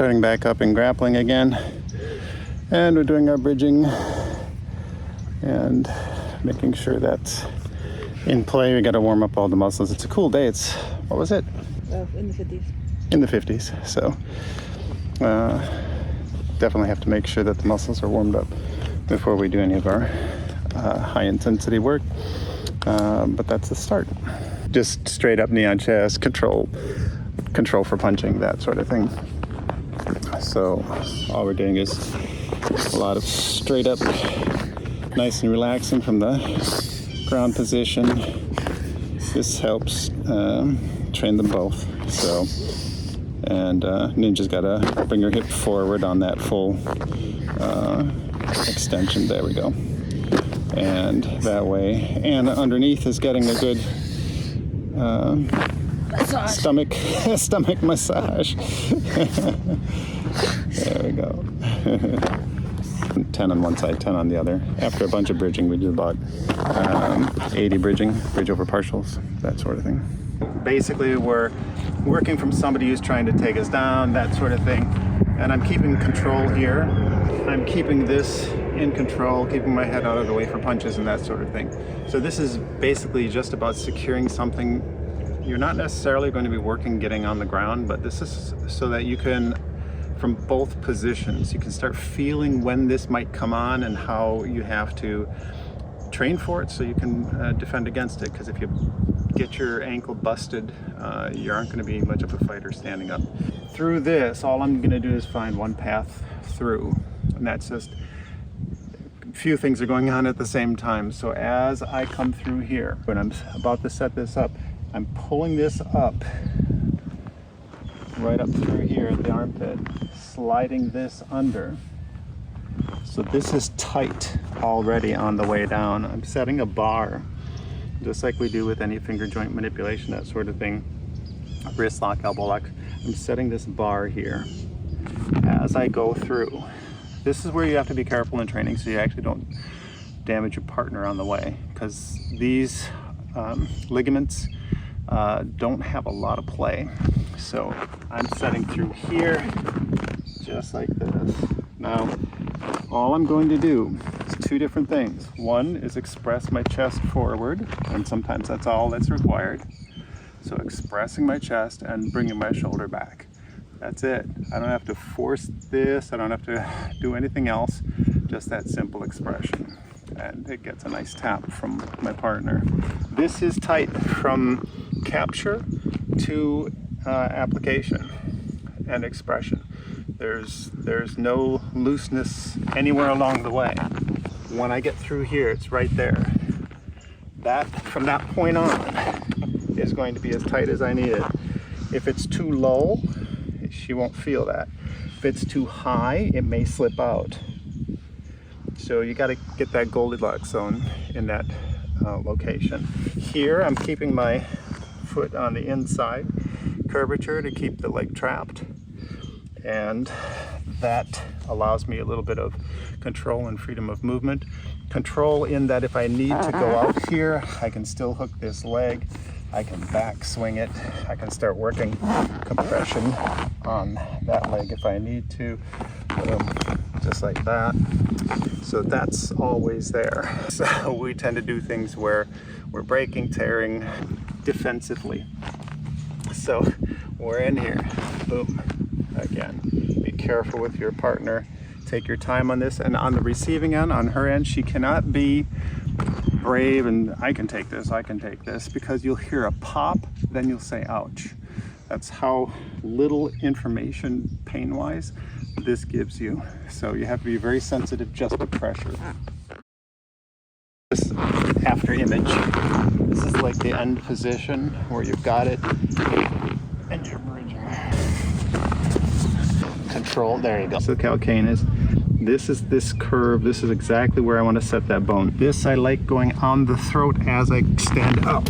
starting back up and grappling again. And we're doing our bridging and making sure that's in play. We got to warm up all the muscles. It's a cool day. It's, what was it? In the 50s. In the 50s. So definitely have to make sure that the muscles are warmed up before we do any of our high intensity work. But that's the start. Just straight up knee on chest, control for punching, that sort of thing. So all we're doing is a lot of straight up, nice and relaxing from the ground position. This helps train them both. So, and Ninja's gotta bring her hip forward on that full extension. There we go. And that way, and underneath is getting a good stomach massage. There we go. 10 on one side, 10 on the other. After a bunch of bridging, we do about 80 bridge over partials, that sort of thing. Basically, we're working from somebody who's trying to take us down, that sort of thing. And I'm keeping control here. I'm keeping this in control, keeping my head out of the way for punches and that sort of thing. So this is basically just about securing something. You're not necessarily going to be working getting on the ground, but this is so that you can, from both positions, you can start feeling when this might come on and how you have to train for it so you can defend against it. Because if you get your ankle busted, you aren't going to be much of a fighter standing up. Through this, all I'm going to do is find one path through, and that's just a few things are going on at the same time. So as I come through here, when I'm about to set this up, I'm pulling this up right up through here at the armpit, sliding this under. So this is tight already on the way down. I'm setting a bar, just like we do with any finger joint manipulation, that sort of thing. Wrist lock, elbow lock. I'm setting this bar here as I go through. This is where you have to be careful in training so you actually don't damage your partner on the way, because these ligaments don't have a lot of play. So I'm setting through here just like this. Now all I'm going to do is two different things. One is express my chest forward, and sometimes that's all that's required. So expressing my chest and bringing my shoulder back. That's it. I don't have to force this. I don't have to do anything else. Just that simple expression. And it gets a nice tap from my partner. This is tight from capture to application and expression. There's no looseness anywhere along the way. When I get through here, it's right there. That, from that point on, is going to be as tight as I need it. If it's too low, she won't feel that. If it's too high, it may slip out. So you got to get that Goldilocks zone in that location. Here, I'm keeping my foot on the inside curvature to keep the leg trapped, and that allows me a little bit of control and freedom of movement. Control in that if I need to go out here, I can still hook this leg, I can back swing it, I can start working compression on that leg if I need to, just like that. So that's always there. So we tend to do things where we're breaking, tearing defensively. So we're in here, boom, again. Be careful with your partner. Take your time on this, and on the receiving end, on her end, she cannot be brave and I can take this, because you'll hear a pop, then you'll say ouch. That's how little information pain-wise this gives you. So you have to be very sensitive just to pressure. This after image, this is like the end position where you've got it and you're bridging. Control, there you go. So calcane is, this curve, this is exactly where I want to set that bone. This I like going on the throat as I stand up.